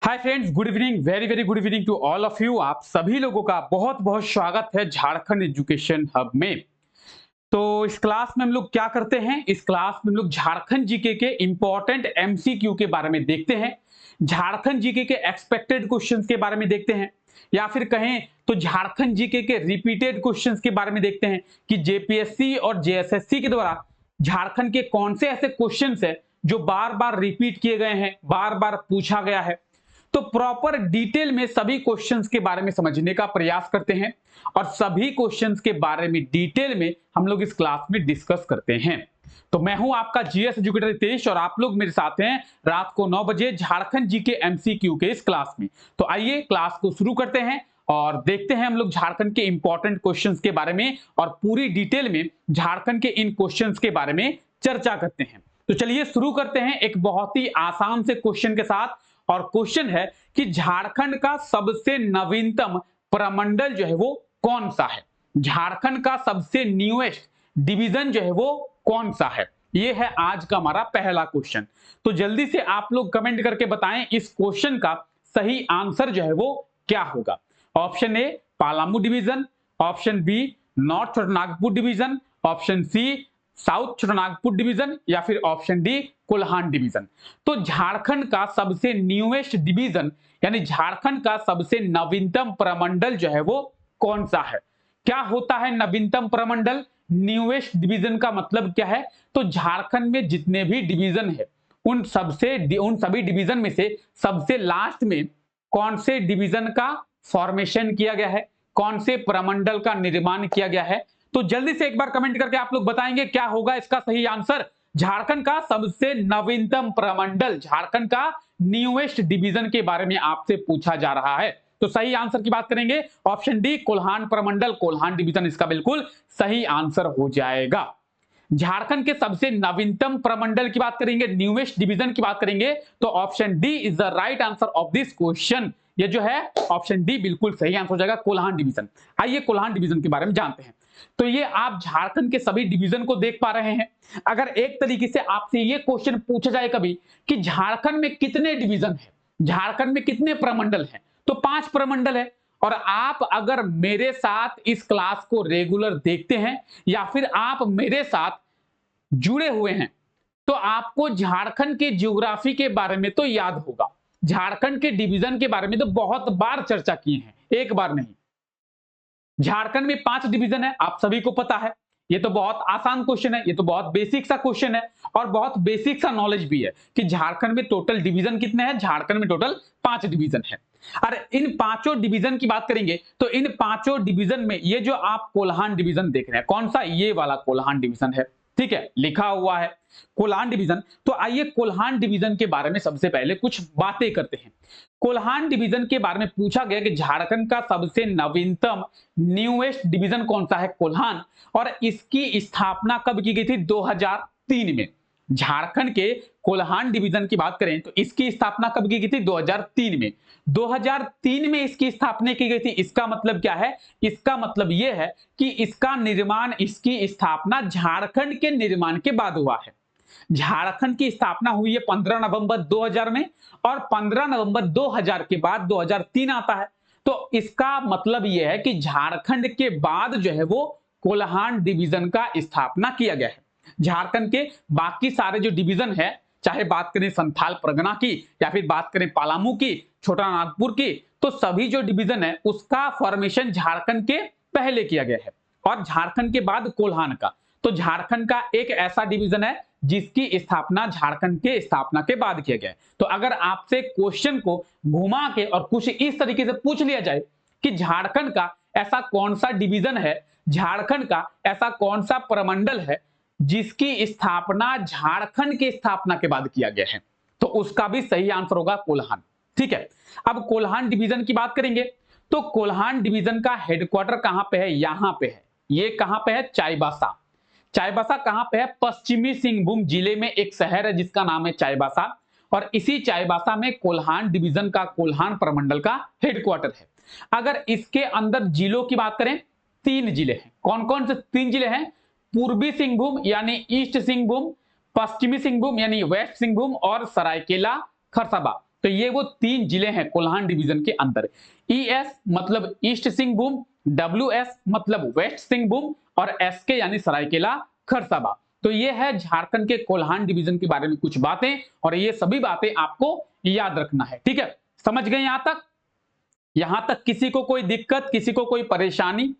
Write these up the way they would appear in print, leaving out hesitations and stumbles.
Hi friends, good evening, very very good evening to all of you. आप सभी लोगों का बहुत बहुत स्वागत है झारखंड एजुकेशन हब में। तो इस क्लास में हम लोग क्या करते हैं, इस क्लास में हम लोग झारखंड जीके के इंपॉर्टेंट एमसीक्यू के बारे में देखते हैं, झारखंड जीके के एक्सपेक्टेड क्वेश्चंस के बारे में देखते हैं, या फिर कहें तो झारखंड जीके के रिपीटेड क्वेश्चंस के बारे में देखते हैं कि जेपीएससी और जेएसएससी के द्वारा झारखंड के कौन से ऐसे क्वेश्चंस है जो बार बार रिपीट किए गए हैं, बार बार पूछा गया है। तो प्रॉपर डिटेल में सभी क्वेश्चंस के बारे में समझने का प्रयास करते हैं और सभी क्वेश्चंस के बारे में डिटेल में हम लोग इस क्लास में डिस्कस करते हैं। तो मैं हूं आपका जीएस एजुकेटर रितेश और आप लोग मेरे साथ हैं रात को 9 बजे झारखंड जीके एमसीक्यू के इस क्लास में। तो आइए क्लास को शुरू करते हैं और देखते हैं हम लोग झारखंड के इंपॉर्टेंट क्वेश्चंस के बारे में और पूरी डिटेल में झारखंड के इन क्वेश्चंस के बारे में चर्चा करते हैं। तो चलिए शुरू करते हैं एक बहुत ही आसान से क्वेश्चन के साथ। और क्वेश्चन है कि झारखंड का सबसे नवीनतम प्रमंडल जो है वो कौन सा है, झारखंड का सबसे न्यूएस्ट डिवीजन जो है वो कौन सा है। ये है आज का हमारा पहला क्वेश्चन। तो जल्दी से आप लोग कमेंट करके बताएं इस क्वेश्चन का सही आंसर जो है वो क्या होगा। Option A Palamu division, option B North Chotanagpur division, option C South Chotanagpur division या फिर ऑप्शन डी कोल्हान डिवीजन। तो झारखंड का सबसे न्यूएस्ट डिवीजन यानी झारखंड का सबसे नवीनतम प्रमंडल जो है वो कौन सा है। क्या होता है नवीनतम प्रमंडल, न्यूएस्ट डिवीजन का मतलब क्या है। तो झारखंड में जितने भी डिवीजन है उन सभी डिवीजन में से सबसे लास्ट में कौन से डिवीजन का फॉर्मेशन किया गया है, कौन से प्रमंडल का निर्माण किया गया है। तो जल्दी से एक बार कमेंट करके आप लोग बताएंगे क्या होगा इसका सही आंसर। झारखंड का सबसे नवीनतम प्रमंडल, झारखंड का न्यूएस्ट डिवीजन के बारे में आपसे पूछा जा रहा है। तो सही आंसर की बात करेंगे ऑप्शन डी कोल्हान प्रमंडल, कोल्हान डिवीजन इसका बिल्कुल सही आंसर हो जाएगा। झारखंड के सबसे नवीनतम प्रमंडल की बात करेंगे, न्यूएस्ट डिवीजन की बात करेंगे तो option D is the right answer of this question. ये जो है ऑप्शन डी बिल्कुल सही आंसर हो जाएगा, कोल्हान डिवीजन। आइए कोल्हान डिवीजन के बारे में जानते हैं। तो ये आप झारखंड के सभी डिवीजन को देख पा रहे हैं। अगर एक तरीके से आपसे ये क्वेश्चन पूछा जाए कभी कि झारखंड में कितने डिवीजन है, झारखंड में कितने प्रमंडल हैं, तो 5 प्रमंडल है। और आप अगर मेरे साथ इस क्लास को रेगुलर देखते हैं या फिर आप मेरे साथ जुड़े हुए हैं तो आपको झारखंड के ज्योग्राफी के बारे में तो याद होगा, झारखंड के डिवीजन के बारे में तो बहुत बार चर्चा की है, एक बार नहीं। झारखंड में 5 डिवीजन है, आप सभी को पता है। ये तो बहुत आसान क्वेश्चन है, ये तो बहुत बेसिक सा क्वेश्चन है और बहुत बेसिक सा नॉलेज भी है कि झारखंड में टोटल डिवीजन कितने हैं। झारखंड में टोटल 5 डिवीजन है। और इन पांचों डिवीजन की बात करेंगे तो इन पांचों डिवीजन में ये जो आप कोल्हान डिवीजन देख रहे हैं, कौन सा, ये वाला कोल्हान डिवीजन है, ठीक है, लिखा हुआ है कोल्हान डिवीजन। तो आइए कोल्हान डिवीजन के बारे में सबसे पहले कुछ बातें करते हैं। कोल्हान डिवीजन के बारे में पूछा गया कि झारखंड का सबसे नवीनतम न्यूएस्ट डिवीजन कौन सा है, कोल्हान। और इसकी स्थापना कब की गई थी, 2003 में। झारखंड के कोल्हान डिवीजन की बात करें तो इसकी स्थापना कब की गई थी, 2003 में। 2003 में इसकी स्थापना की गई थी। इसका मतलब क्या है, इसका मतलब यह है कि इसका निर्माण, इसकी स्थापना झारखंड के निर्माण के बाद हुआ है। झारखंड की स्थापना हुई है 15 नवंबर 2000 में और 15 नवंबर 2000 के बाद 2003 आता है। तो इसका मतलब यह है कि झारखंड के बाद जो है वो कोल्हान डिवीजन का स्थापना किया गया है। झारखंड के बाकी सारे जो डिवीजन है, चाहे बात करें संथाल परगना की या फिर बात करें पालामू की, छोटा नागपुर की, तो सभी जो डिवीजन है उसका फॉर्मेशन झारखंड के पहले किया गया है और झारखंड के बाद कोल्हान का। तो झारखंड का एक ऐसा डिवीजन है जिसकी स्थापना झारखंड के स्थापना के बाद किया गया है। तो अगर आपसे क्वेश्चन को घुमा के और कुछ इस तरीके से पूछ लिया जाए कि झारखंड का ऐसा कौन सा डिवीजन है, झारखंड का ऐसा कौन सा प्रमंडल है जिसकी स्थापना झारखंड के स्थापना के बाद किया गया है, तो उसका भी सही आंसर होगा कोल्हान, ठीक है। अब कोल्हान डिवीजन की बात करेंगे तो कोल्हान डिवीजन का हेडक्वार्टर कहां पे है, यहां पे है। ये कहां पे है, चाईबासा। चाईबासा कहां पे है, पश्चिमी सिंहभूम जिले में एक शहर है जिसका नाम है चाईबासा और इसी चाईबासा में कोल्हान डिवीजन का, कोल्हान प्रमंडल का हेडक्वार्टर है। अगर इसके अंदर जिलों की बात करें, 3 जिले हैं। कौन कौन से 3 जिले हैं, पूर्वी सिंहभूम यानी ईस्ट सिंहभूम, पश्चिमी सिंहभूम यानी वेस्ट सिंहभूम और सरायकेला खरसावा। तो ये वो 3 जिले हैं कोल्हान डिवीजन के अंदर। ईएस मतलब ईस्ट सिंहभूम, डब्ल्यूएस मतलब वेस्ट सिंहभूम और एसके यानी सरायकेला खरसावां। तो ये है झारखंड के कोल्हान डिवीजन के बारे में कुछ बातें, और ये सभी बातें आपको याद रखना है। ठीक है, समझ गए यहां तक? यहां तक किसी को कोई दिक्कत, किसी को कोई परेशानी?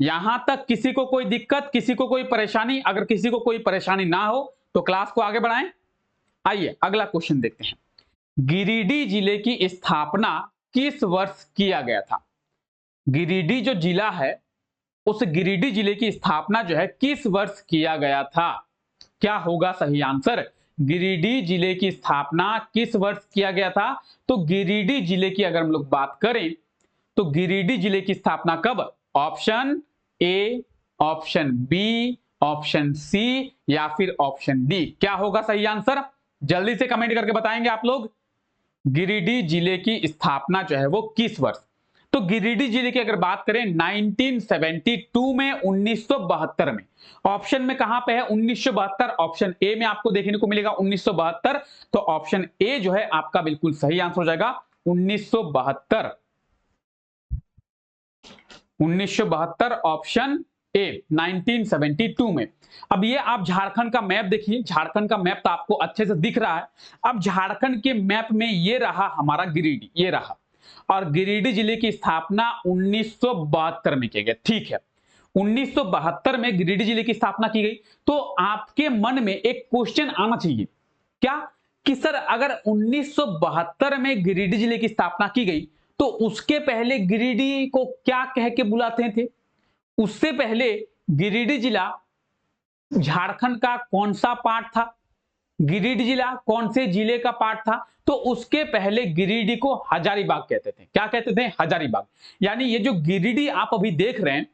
यहां तक किसी को कोई दिक्कत, किसी को कोई परेशानी? अगर किसी को कोई परेशानी ना हो तो क्लास को आगे बढ़ाएं। आइए अगला क्वेश्चन देखते हैं। गिरिडीह जिले की स्थापना किस वर्ष किया गया था? गिरिडीह जो जिला है, उस गिरिडीह जिले की स्थापना जो है किस वर्ष किया गया था? क्या होगा सही आंसर? गिरिडीह जिले की स्थापना किस वर्ष किया गया था? तो गिरिडीह जिले की अगर हम लोग बात करें तो गिरिडीह जिले की स्थापना कब? Option A, option B, option C या फिर ऑप्शन डी? क्या होगा सही आंसर? जल्दी से कमेंट करके बताएंगे आप लोग। गिरिडीह जिले की स्थापना जो है वो किस वर्ष? तो गिरिडीह जिले की अगर बात करें 1972 में, 1972 में। ऑप्शन में कहां पे है? 1972। ऑप्शन ए में आपको देखने को मिलेगा 1972। तो ऑप्शन ए जो है आपका बिल्कुल सही आंसर हो जाएगा 1972। 1972 ऑप्शन ए 1972 में। अब ये आप झारखंड का मैप देखिए, झारखंड का मैप तो आपको अच्छे से दिख रहा है। अब झारखंड के मैप में ये रहा हमारा गिरिडीह, ये रहा, और गिरिडीह जिले की स्थापना 1972 में की गई। ठीक है, 1972 में गिरिडीह जिले की स्थापना की गई। तो आपके मन में एक क्वेश्चन आना चाहिए, क्या कि सर अगर 1972 में गिरिडीह जिले की स्थापना की गई तो उसके पहले गिरिडीह को क्या कह के बुलाते थे? उससे पहले गिरिडीह जिला झारखंड का कौन सा पार्ट था? गिरिडीह जिला कौन से जिले का पार्ट था? तो उसके पहले गिरिडीह को हजारीबाग कहते थे। क्या कहते थे? हजारीबाग। यानी ये जो गिरिडीह आप अभी देख रहे हैं,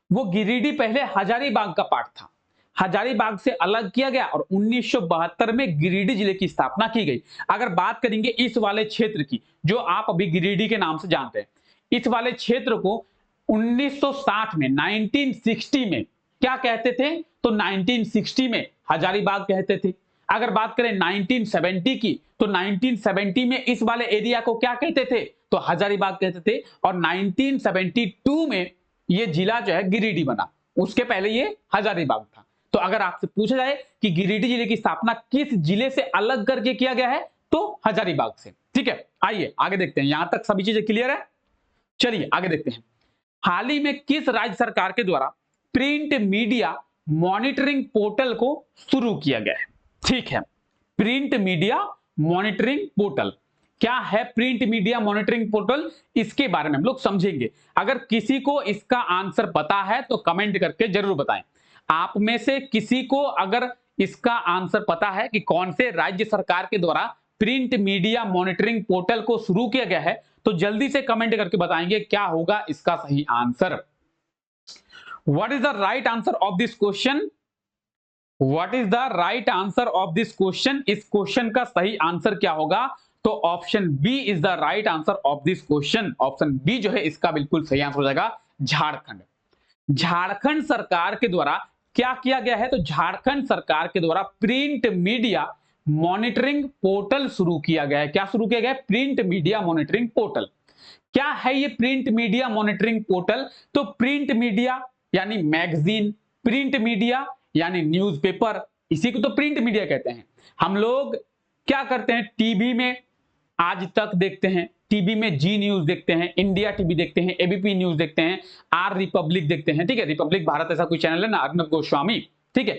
वो गिरिडीह पहले हजारीबाग का पार्ट था। हजारीबाग से अलग किया गया और 1972 में गिरिडीह जिले की स्थापना की गई। अगर बात करेंगे इस वाले क्षेत्र की, जो आप अभी गिरिडीह के नाम से जानते हैं, इस वाले क्षेत्र को 1960 में, 1960 में क्या कहते थे? तो 1960 में हजारीबाग कहते थे। अगर बात करें 1970 की, तो 1970 में इस वाले एरिया को क्या कहते थे? तो हजारीबाग कहते थे। और 1972 में ये जिला जो है गिरिडीह बना, उसके पहले ये हजारीबाग था। तो अगर आपसे पूछा जाए कि गिरिडीह जिले की स्थापना किस जिले से अलग करके किया गया है, तो हजारीबाग से। ठीक है, आइए आगे देखते हैं। यहां तक सभी चीजें क्लियर है? चलिए आगे देखते हैं। हाल ही में किस राज्य सरकार के द्वारा प्रिंट मीडिया मॉनिटरिंग पोर्टल को शुरू किया गया है? ठीक है, प्रिंट मीडिया मॉनिटरिंग पोर्टल क्या है? प्रिंट मीडिया मॉनिटरिंग पोर्टल, इसके बारे में हम लोग समझेंगे। अगर किसी को इसका आंसर पता है तो कमेंट करके जरूर बताएं। आप में से किसी को अगर इसका आंसर पता है कि कौन से राज्य सरकार के द्वारा प्रिंट मीडिया मॉनिटरिंग पोर्टल को शुरू किया गया है, तो जल्दी से कमेंट करके बताएंगे क्या होगा इसका सही answer. What is the right answer of this question? What is the right answer of this question? इस क्वेश्चन का सही आंसर क्या होगा? तो option B is the right answer of this question. Option B जो है इसका बिल्कुल सही आंसर हो जाएगा झारखंड। झारखंड सरकार के द्वारा क्या किया गया है? तो झारखंड सरकार के द्वारा प्रिंट मीडिया मॉनिटरिंग पोर्टल शुरू किया गया है। क्या शुरू किया गया है? Print media monitoring portal. क्या है ये प्रिंट मीडिया मॉनिटरिंग पोर्टल? तो प्रिंट मीडिया यानी मैगजीन, प्रिंट मीडिया यानी न्यूज़पेपर, इसी को तो प्रिंट मीडिया कहते हैं। हम लोग क्या करते हैं? टीवी में आज तक देखते हैं, टीवी में जी न्यूज देखते हैं, इंडिया टीवी देखते हैं, एबीपी न्यूज देखते हैं, आर रिपब्लिक देखते हैं। ठीक है, रिपब्लिक भारत ऐसा कोई चैनल है ना, अर्नब गोस्वामी। ठीक है,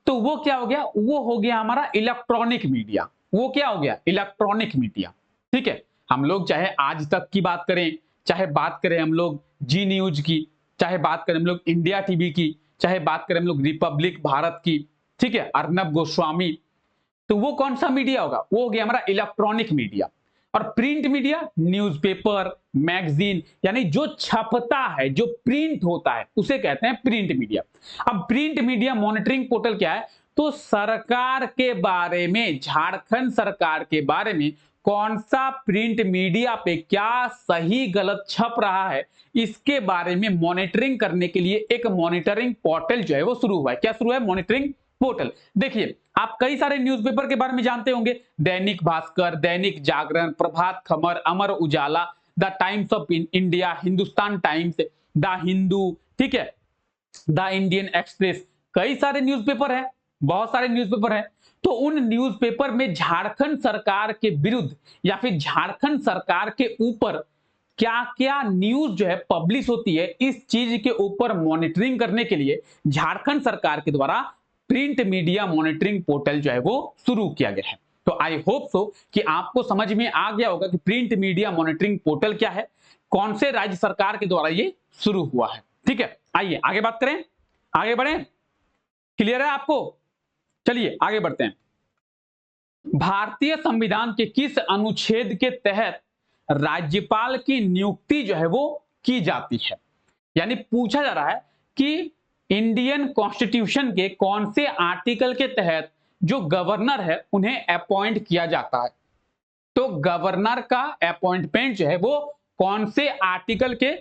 तो वो क्या हो गया? वो हो गया हमारा इलेक्ट्रॉनिक मीडिया। वो क्या हो गया? Electronic media. ठीक है, हम लोग चाहे आज तक की बात करें, चाहे बात करें हम लोग जी न्यूज की, चाहे बात करें हम लोग इंडिया टीवी की, चाहे बात करें हम लोग रिपब्लिक भारत की, ठीक है, अर्नब गोस्वामी, तो वो कौन सा मीडिया होगा? वो हो गया हमारा इलेक्ट्रॉनिक मीडिया। और प्रिंट मीडिया न्यूज़पेपर, मैगजीन, यानी जो छपता है, जो प्रिंट होता है, उसे कहते हैं प्रिंट मीडिया। अब प्रिंट मीडिया मॉनिटरिंग पोर्टल क्या है? तो सरकार के बारे में, झारखंड सरकार के बारे में कौन सा प्रिंट मीडिया पे क्या सही गलत छप रहा है, इसके बारे में मॉनिटरिंग करने के लिए एक मॉनिटरिंग पोर्टल जो है वो शुरू हुआ है। क्या शुरू है? Monitoring portal. देखिए, आप कई सारे न्यूज़पेपर के बारे में जानते होंगे, दैनिक भास्कर, दैनिक Jagran, Prabhat Khabar, Amar Ujala, the Times of India, Hindustan Times, the Hindu, ठीक है, द इंडियन एक्सप्रेस, कई सारे न्यूज़पेपर है, बहुत सारे न्यूज़पेपर है। तो उन न्यूज़पेपर में झारखंड सरकार के विरुद्ध या फिर झारखंड सरकार के ऊपर क्या-क्या न्यूज़ जो है पब्लिश होती है, इस चीज के ऊपर मॉनिटरिंग करने के लिए झारखंड सरकार के द्वारा प्रिंट मीडिया मॉनिटरिंग पोर्टल जो है वो शुरू किया गया है। तो आई होप सो कि आपको समझ में आ गया होगा कि प्रिंट मीडिया मॉनिटरिंग पोर्टल क्या है, कौन से राज्य सरकार के द्वारा ये शुरू हुआ है। ठीक है, आइए आगे बात करें, आगे बढ़ें, क्लियर है आपको? चलिए आगे बढ़ते हैं। भारतीय संविधान के किस अनुच्छेद के तहत राज्यपाल की नियुक्ति जो है वो की जाती है? यानी पूछा जा रहा है कि इंडियन कॉन्स्टिट्यूशन के कौन से आर्टिकल के तहत जो गवर्नर है उन्हें अपॉइंट किया जाता है। तो गवर्नर का अपॉइंटमेंट जो है वो कौन से आर्टिकल के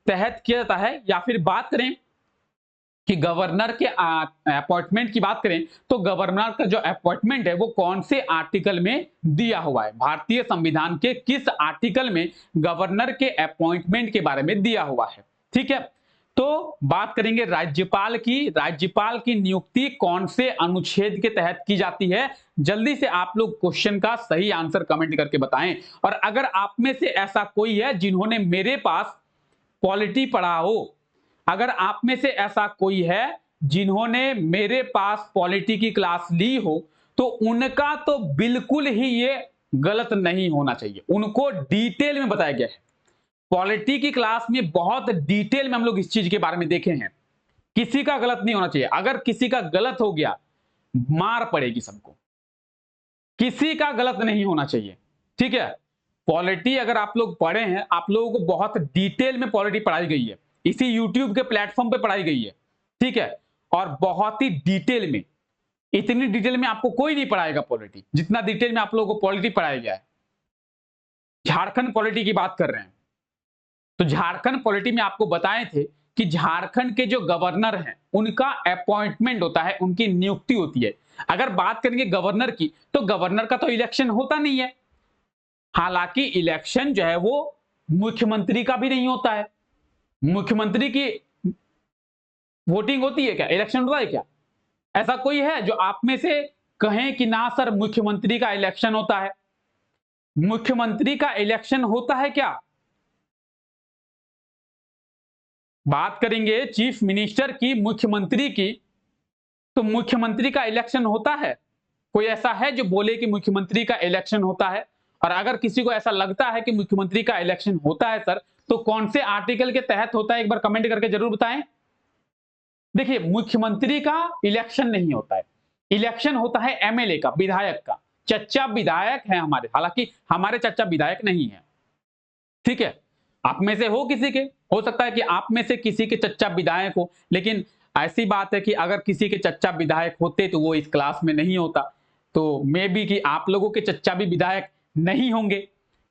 तहत किया जाता है, या फिर बात करें कि गवर्नर के अपॉइंटमेंट की बात करें तो गवर्नर का जो अपॉइंटमेंट है वो कौन से आर्टिकल में दिया हुआ है, भारतीय संविधान के किस आर्टिकल में गवर्नर के अपॉइंटमेंट के बारे में दिया हुआ है। ठीक है, तो बात करेंगे राज्यपाल की, राज्यपाल की नियुक्ति कौन से अनुच्छेद के तहत की जाती है। जल्दी से आप लोग क्वेश्चन का सही आंसर कमेंट करके बताएं। और अगर आप में से ऐसा कोई है जिन्होंने मेरे पास पॉलिटी पढ़ा हो, अगर आप में से ऐसा कोई है जिन्होंने मेरे पास पॉलिटी की क्लास ली हो, तो उनका तो बिल्कुल ही ये गलत नहीं होना चाहिए। उनको डिटेल में बताया गया है, पॉलिटी की क्लास में बहुत डिटेल में हम लोग इस चीज के बारे में देखे हैं। किसी का गलत नहीं होना चाहिए, अगर किसी का गलत हो गया मार पड़ेगी सबको, किसी का गलत नहीं होना चाहिए। ठीक है, पॉलिटी अगर आप लोग पढ़े हैं, आप लोगों को बहुत डिटेल में पॉलिटी पढ़ाई गई है, इसी यूट्यूब के प्लेटफॉर्म पे पढ़ाई गई है। ठीक है, और बहुत ही डिटेल में, इतनी डिटेल में आपको कोई नहीं पढ़ाएगा पॉलिटी जितना डिटेल में आप लोगों को पॉलिटी पढ़ाया गया है। झारखंड पॉलिटी की बात कर रहे हैं, तो झारखंड पॉलिटी में आपको बताए थे कि झारखंड के जो गवर्नर हैं उनका अपॉइंटमेंट होता है, उनकी नियुक्ति होती है। अगर बात करेंगे गवर्नर की, तो गवर्नर का तो इलेक्शन होता नहीं है। हालांकि इलेक्शन जो है वो मुख्यमंत्री का भी नहीं होता है। मुख्यमंत्री की वोटिंग होती है क्या, इलेक्शन होता है क्या? ऐसा कोई है जो आप में से कहें कि ना सर मुख्यमंत्री का इलेक्शन होता है? मुख्यमंत्री का इलेक्शन होता है क्या? बात करेंगे चीफ मिनिस्टर की, मुख्यमंत्री की, तो मुख्यमंत्री का इलेक्शन होता है? कोई ऐसा है जो बोले कि मुख्यमंत्री का इलेक्शन होता है? और अगर किसी को ऐसा लगता है कि मुख्यमंत्री का इलेक्शन होता है सर, तो कौन से आर्टिकल के तहत होता है, एक बार कमेंट करके जरूर बताएं। देखिए, मुख्यमंत्री का इलेक्शन नहीं होता है, इलेक्शन होता है एमएलए का, विधायक का। चच्चा विधायक है हमारे, हालांकि हमारे चच्चा विधायक नहीं है। ठीक है, आप में से हो किसी के, हो सकता है कि आप में से किसी के चच्चा विधायक हो, लेकिन ऐसी बात है कि अगर किसी के चच्चा विधायक होते तो वो इस क्लास में नहीं होता। तो मे बी कि आप लोगों के चच्चा भी विधायक नहीं होंगे,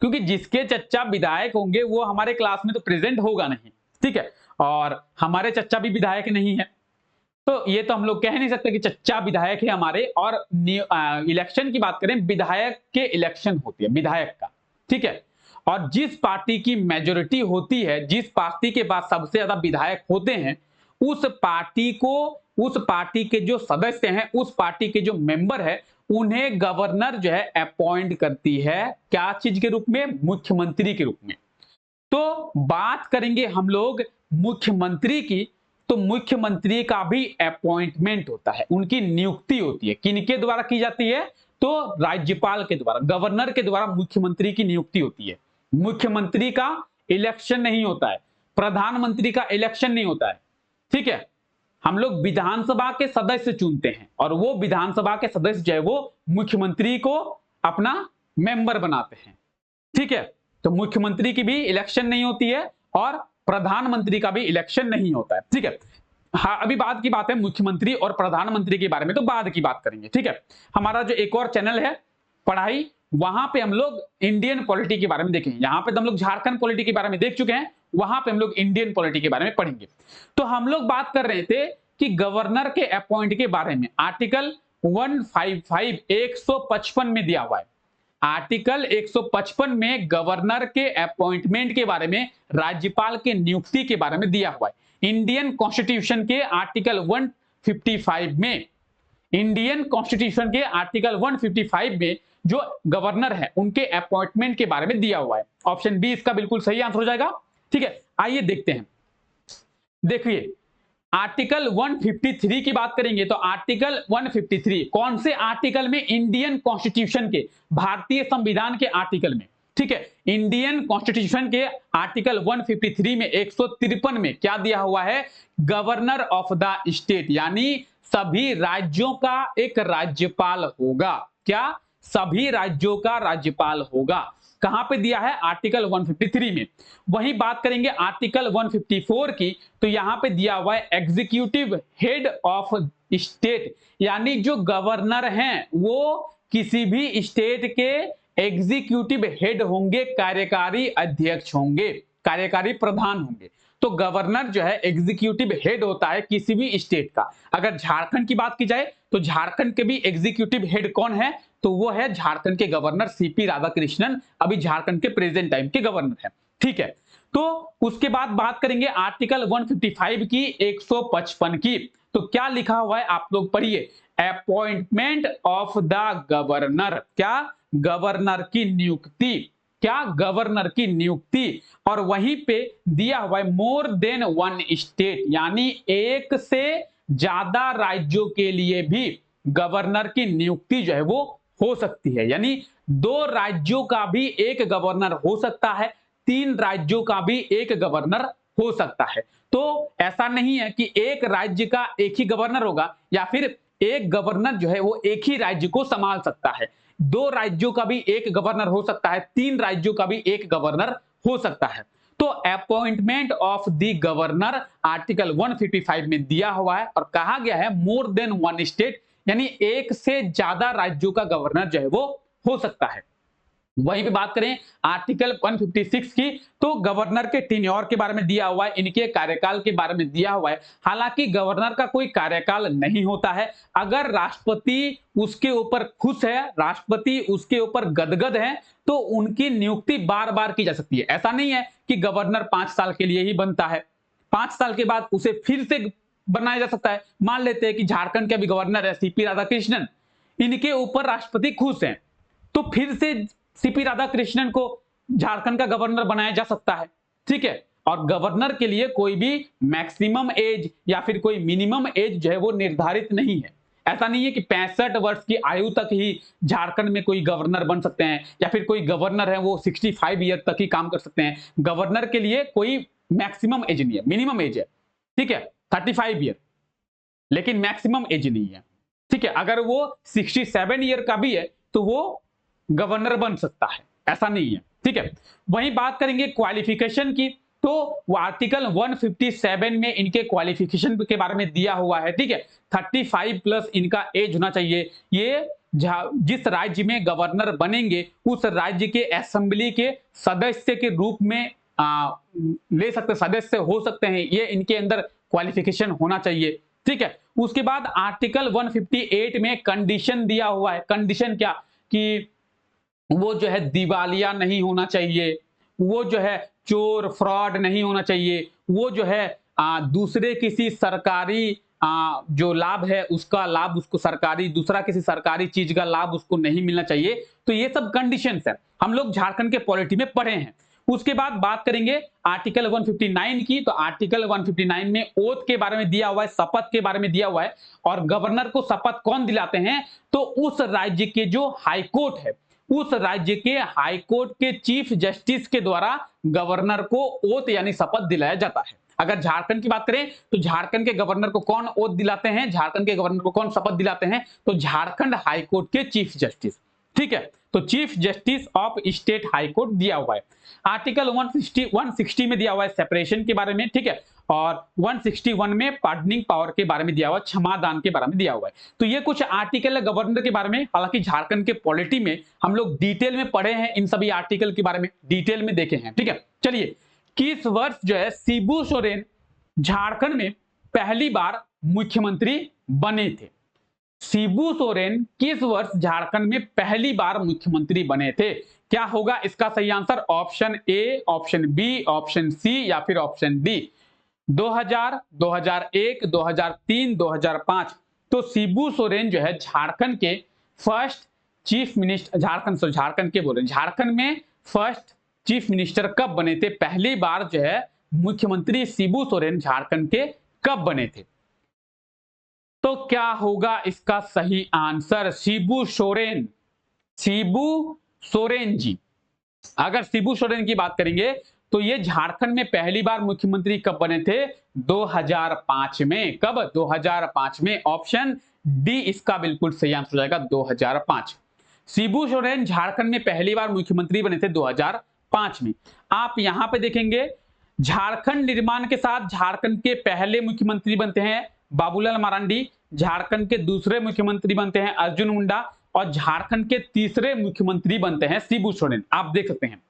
क्योंकि जिसके चच्चा विधायक होंगे वो हमारे क्लास में तो प्रेजेंट होगा नहीं। ठीक है, और हमारे चच्चा भी विधायक नहीं है, तो ये तो हम लोग कह नहीं सकते कि चच्चा विधायक है हमारे। और इलेक्शन की बात करें, विधायक के इलेक्शन होती है, विधायक का। ठीक है, और जिस पार्टी की मेजोरिटी होती है, जिस पार्टी के पास सबसे ज्यादा विधायक होते हैं, उस पार्टी को, उस पार्टी के जो सदस्य हैं, उस पार्टी के जो मेंबर है, उन्हें गवर्नर जो है अपॉइंट करती है, क्या चीज के रूप में? मुख्यमंत्री के रूप में। तो बात करेंगे हम लोग मुख्यमंत्री की, तो मुख्यमंत्री का भी अपॉइंटमेंट होता है, उनकी नियुक्ति होती है। किनके द्वारा की जाती है? तो राज्यपाल के द्वारा, गवर्नर के द्वारा मुख्यमंत्री की नियुक्ति होती है। मुख्यमंत्री का इलेक्शन नहीं होता है, प्रधानमंत्री का इलेक्शन नहीं होता है। ठीक है, हम लोग विधानसभा के सदस्य चुनते हैं, और वो विधानसभा के सदस्य जो है वो मुख्यमंत्री को अपना मेंबर बनाते हैं। ठीक है, तो मुख्यमंत्री की भी इलेक्शन नहीं होती है और प्रधानमंत्री का भी इलेक्शन नहीं होता है। ठीक है, हाँ, अभी बाद की बात है मुख्यमंत्री और प्रधानमंत्री के बारे में, तो बाद की बात करेंगे। ठीक है, हमारा जो एक और चैनल है पढ़ाई, वहां पे हम लोग इंडियन पॉलिटी के बारे में देखेंगे। यहां पे तो हम लोग झारखंड पॉलिटी के बारे में देख चुके हैं, वहां पे हम लोग इंडियन पॉलिटी के बारे में पढ़ेंगे। तो हम लोग बात कर रहे थे कि गवर्नर के अपॉइंट के बारे में आर्टिकल 155 155 में दिया हुआ है। आर्टिकल 155 में गवर्नर के अपॉइंटमेंट के बारे में, राज्यपाल के नियुक्ति के बारे में दिया हुआ है। इंडियन कॉन्स्टिट्यूशन के आर्टिकल 155 में, इंडियन कॉन्स्टिट्यूशन के आर्टिकल 155 में जो गवर्नर है उनके अपॉइंटमेंट के बारे में दिया हुआ है। ऑप्शन बी इसका बिल्कुल सही आंसर हो जाएगा। ठीक है, आइए देखते हैं। देखिए आर्टिकल 153 की बात करेंगे तो आर्टिकल 153 कौन से आर्टिकल में? इंडियन कॉन्स्टिट्यूशन के, भारतीय संविधान के आर्टिकल में। ठीक है, इंडियन कॉन्स्टिट्यूशन के आर्टिकल 153 में 153 में क्या दिया हुआ है? गवर्नर ऑफ द स्टेट, यानी सभी राज्यों का एक राज्यपाल होगा। क्या? सभी राज्यों का राज्यपाल होगा। कहां पे दिया है? आर्टिकल 153 में। वहीं बात करेंगे आर्टिकल 154 की, तो यहां पे दिया हुआ है एग्जीक्यूटिव हेड ऑफ स्टेट, यानी जो गवर्नर हैं वो किसी भी स्टेट के एग्जीक्यूटिव हेड होंगे, कार्यकारी अध्यक्ष होंगे, कार्यकारी प्रधान होंगे। तो गवर्नर जो है एग्जीक्यूटिव हेड होता है किसी भी स्टेट का। अगर झारखंड की बात की जाए तो झारखंड के भी एग्जीक्यूटिव हेड कौन है? तो वो है झारखंड के गवर्नर सीपी राधाकृष्णन, अभी झारखंड के प्रेजेंट टाइम के गवर्नर है। ठीक है, तो उसके बाद बात करेंगे आर्टिकल 155 की 155 की। तो क्या लिखा हुआ है आप लोग पढ़िए, अपॉइंटमेंट ऑफ द गवर्नर। क्या? गवर्नर की नियुक्ति। क्या? गवर्नर की नियुक्ति। और वहीं पे दिया हुआ है मोर देन वन स्टेट, यानी एक से ज्यादा राज्यों के लिए भी गवर्नर की नियुक्ति जो है वो हो सकती है। यानी 2 राज्यों का भी एक गवर्नर हो सकता है, 3 राज्यों का भी एक गवर्नर हो सकता है। तो ऐसा नहीं है कि एक राज्य का एक ही गवर्नर होगा या फिर एक गवर्नर जो है वो एक ही राज्य को संभाल सकता है। 2 राज्यों का भी एक गवर्नर हो सकता है, 3 राज्यों का भी एक गवर्नर हो सकता है। तो appointment of the governor article 155 में दिया हुआ है और कहा गया है मोर देन वन स्टेट, यानी एक से ज्यादा राज्यों का गवर्नर जो है वो हो सकता है। वहीं पे बात करें आर्टिकल 156 की, तो गवर्नर के टेन्योर के बारे में दिया हुआ है, इनके कार्यकाल के बारे में दिया हुआ है। हालांकि गवर्नर का कोई कार्यकाल नहीं होता है। अगर राष्ट्रपति उसके ऊपर खुश है, राष्ट्रपति उसके ऊपर गदगद है, तो उनकी नियुक्ति बार बार की जा सकती है। ऐसा नहीं है कि गवर्नर 5 साल के लिए ही बनता है, 5 साल के बाद उसे फिर से बनाया जा सकता है। मान लेते हैं कि झारखंड के अभी गवर्नर है सीपी राधाकृष्णन, इनके ऊपर राष्ट्रपति खुश हैं, तो फिर से सीपी राधाकृष्णन को झारखंड का गवर्नर बनाया जा सकता है। ठीक है, और गवर्नर के लिए कोई भी मैक्सिमम एज या फिर कोई मिनिमम एज जो है वो निर्धारित नहीं है। ऐसा नहीं है कि 65 वर्ष की आयु तक ही झारखंड में कोई गवर्नर बन सकते हैं या फिर कोई गवर्नर है वो 65 ईयर तक ही काम कर सकते हैं। गवर्नर के लिए कोई मैक्सिमम एज नहीं है, मिनिमम एज है। ठीक है, 35 ईयर, लेकिन मैक्सिमम एज नहीं है। ठीक है, अगर वो 67 ईयर का भी है तो वो गवर्नर बन सकता है, ऐसा नहीं है। ठीक है, वहीं बात करेंगे क्वालिफिकेशन की, तो वो आर्टिकल 157 में इनके क्वालिफिकेशन के बारे में दिया हुआ है। ठीक है, 35 प्लस इनका एज होना चाहिए। ये जिस राज्य में गवर्नर बनेंगे उस राज्य के असेंबली के सदस्य के रूप में ले सकते, सदस्य हो सकते हैं, ये इनके अंदर क्वालिफिकेशन होना चाहिए। ठीक है, उसके बाद आर्टिकल 158 में कंडीशन दिया हुआ है। कंडीशन क्या? कि वो जो है दिवालिया नहीं होना चाहिए, वो जो है चोर फ्रॉड नहीं होना चाहिए, वो जो है दूसरे किसी सरकारी जो लाभ है उसका लाभ उसको सरकारी, दूसरा किसी सरकारी चीज का लाभ उसको नहीं मिलना चाहिए। तो ये सब कंडीशंस है, हम लोग झारखंड के पॉलिटी में पढ़े हैं। उसके बाद बात करेंगे आर्टिकल 159 की, तो आर्टिकल 159 में ओथ के बारे में दिया हुआ है, शपथ के बारे में दिया हुआ है। और गवर्नर को शपथ कौन दिलाते हैं? तो उस राज्य के जो हाईकोर्ट है, उस राज्य के हाईकोर्ट के चीफ जस्टिस के द्वारा गवर्नर को ओथ यानी शपथ दिलाया जाता है। अगर झारखंड की बात करें तो झारखंड के गवर्नर को कौन ओथ दिलाते हैं, झारखंड के गवर्नर को कौन शपथ दिलाते हैं? तो झारखंड हाईकोर्ट के चीफ जस्टिस। ठीक है, तो chief justice of state high court दिया हुआ है। आर्टिकल 160 में दिया हुआ है सेपरेशन के बारे में। ठीक है, और 161 में पार्डनिंग पावर के बारे में दिया हुआ है, क्षमादान के बारे में दिया हुआ है। तो ये कुछ आर्टिकल है गवर्नर के बारे में। हालांकि झारखंड के पॉलिटी में हम लोग डिटेल में पढ़े हैं, इन सभी आर्टिकल के बारे में डिटेल में देखे हैं। ठीक है, चलिए किस वर्ष जो है शिबू सोरेन झारखंड में पहली बार मुख्यमंत्री बने थे? शिबू सोरेन किस वर्ष झारखंड में पहली बार मुख्यमंत्री बने थे? क्या होगा इसका सही answer? Option A, option B, option C या फिर ऑप्शन डी? 2000, 2001, 2003, 2005। तो शिबू सोरेन जो है झारखंड के फर्स्ट चीफ मिनिस्टर, झारखंड के बोले, झारखंड में फर्स्ट चीफ मिनिस्टर कब बने थे? पहली बार जो है मुख्यमंत्री शिबू सोरेन झारखंड के कब बने थे? तो क्या होगा इसका सही आंसर? शिबू सोरेन, शिबू सोरेन जी। अगर शिबू सोरेन की बात करेंगे तो ये झारखंड में पहली बार मुख्यमंत्री कब बने थे? 2005 में। कब? 2005 में। ऑप्शन डी इसका बिल्कुल सही आंसर हो जाएगा, 2005। शिबू सोरेन झारखंड में पहली बार मुख्यमंत्री बने थे 2005 में। आप यहां पे देखेंगे झारखंड निर्माण के साथ झारखंड के पहले मुख्यमंत्री बनते हैं बाबूलाल मरांडी, झारखंड के दूसरे मुख्यमंत्री बनते हैं अर्जुन मुंडा और झारखंड के तीसरे मुख्यमंत्री बनते हैं शिबू सोरेन। आप देख सकते हैं।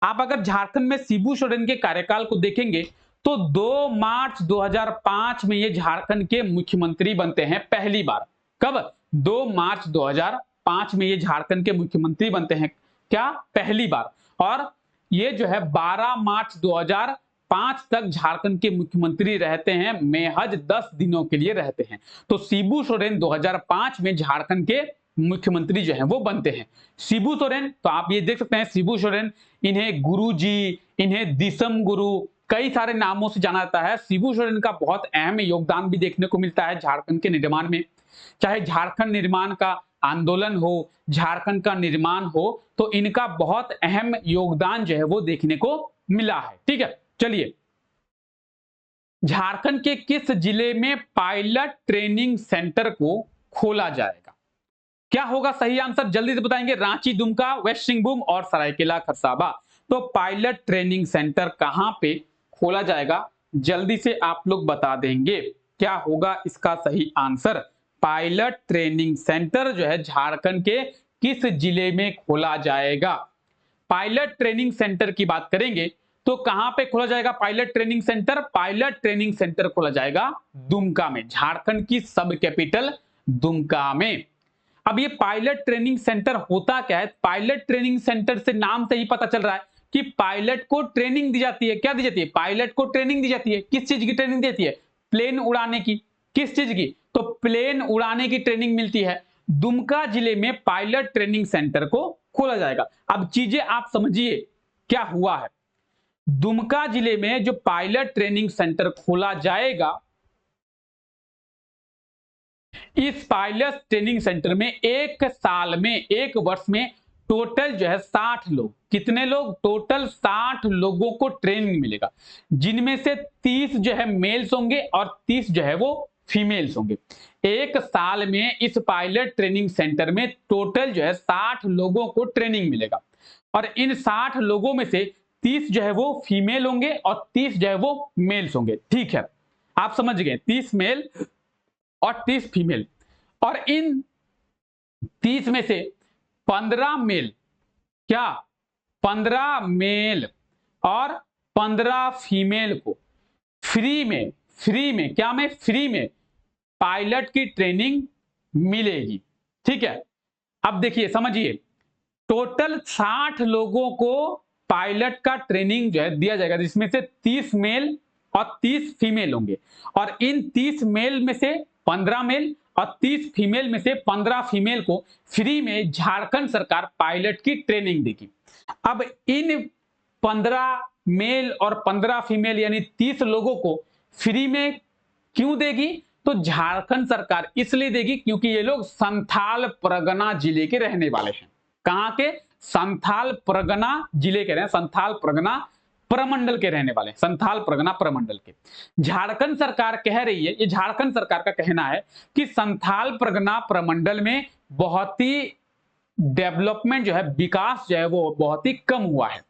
आप अगर झारखंड में शिबू सोरेन के कार्यकाल को देखेंगे तो 2 मार्च 2005 में ये झारखंड के मुख्यमंत्री बनते हैं पहली बार। कब? 2 मार्च 2005 में ये झारखंड के मुख्यमंत्री बनते हैं। क्या? पहली बार। और ये जो है 12 मार्च 2005 तक झारखंड के मुख्यमंत्री रहते हैं, महज 10 दिनों के लिए रहते हैं। तो शिबू सोरेन 2005 में झारखंड के मुख्यमंत्री जो है वो बनते हैं। शिबू सोरेन, तो आप ये देख सकते हैं शिबू सोरेन, इन्हें गुरुजी, इन्हें दिसम गुरु, कई सारे नामों से जाना जाता है। शिबू सोरेन का बहुत अहम योगदान भी देखने को मिलता है झारखंड के निर्माण में। चाहे झारखंड निर्माण का आंदोलन हो, झारखंड का निर्माण हो, तो इनका बहुत अहम योगदान जो है वो देखने को मिला है। ठीक है, चलिए। झारखंड के किस जिले में पायलट ट्रेनिंग सेंटर को खोला जाएगा? क्या होगा सही आंसर? जल्दी से बताएंगे। रांची, दुमका, वेस्ट सिंहभूम और सरायकेला खरसावा। तो पायलट ट्रेनिंग सेंटर कहां पे खोला जाएगा? जल्दी से आप लोग बता देंगे। क्या होगा इसका सही आंसर? पायलट ट्रेनिंग सेंटर जो है झारखंड के किस जिले में खोला जाएगा? पायलट ट्रेनिंग सेंटर की बात करेंगे तो कहां पे खोला जाएगा pilot training centre? Pilot training centre खोला जाएगा दुमका में, झारखंड की सब कैपिटल दुमका में। अब ये पायलट ट्रेनिंग सेंटर होता क्या है? पायलट ट्रेनिंग सेंटर से नाम से ही पता चल रहा है कि पायलट को ट्रेनिंग दी जाती है। क्या दी जाती है? पायलट को ट्रेनिंग दी जाती है। किस चीज की ट्रेनिंग देती है? प्लेन उड़ाने की। किस चीज की? तो प्लेन उड़ाने की ट्रेनिंग मिलती है। दुमका जिले में पायलट ट्रेनिंग सेंटर को खोला जाएगा। अब चीजें आप समझिए क्या हुआ है। दुमका जिले में जो पायलट ट्रेनिंग सेंटर खोला जाएगा, इस पायलट ट्रेनिंग सेंटर में एक साल में, एक वर्ष में टोटल जो है 60 लोग, कितने लोग? टोटल 60 लोगों को ट्रेनिंग मिलेगा, जिनमें से 30 जो है मेल्स होंगे और 30 जो है वो फीमेल्स होंगे। एक साल में इस पायलट ट्रेनिंग सेंटर में टोटल जो है 60 लोगों को ट्रेनिंग मिलेगा और इन 60 लोगों में से 30 जो है वो फीमेल होंगे और 30 जो है वो मेल्स होंगे। ठीक है, आप समझ गए, 30 मेल और 30 फीमेल। और इन 30 में से 15 मेल, क्या? 15 मेल और 15 फीमेल को फ्री में क्या में? फ्री में पायलट की ट्रेनिंग मिलेगी। ठीक है, अब देखिए समझिए, टोटल 60 लोगों को पायलट का ट्रेनिंग जो है दिया जाएगा, जिसमें से 30 मेल और 30 फीमेल होंगे और इन 30 मेल में से 15 मेल और 30 फीमेल में से 15 फीमेल को फ्री में झारखंड सरकार पायलट की ट्रेनिंग देगी। अब इन 15 मेल और 15 फीमेल यानी 30 लोगों को फ्री में क्यों देगी? तो झारखंड सरकार इसलिए देगी क्योंकि ये लोग संथाल परगना जिले के रहने वाले हैं। कहां के? संथाल परगना जिले के रहे, संथाल परगना प्रमंडल के रहने वाले, संथाल परगना प्रमंडल के। झारखंड सरकार कह रही है, ये झारखंड सरकार का कहना है कि संथाल परगना प्रमंडल में बहुत ही डेवलपमेंट जो है, विकास जो है वो बहुत ही कम हुआ है,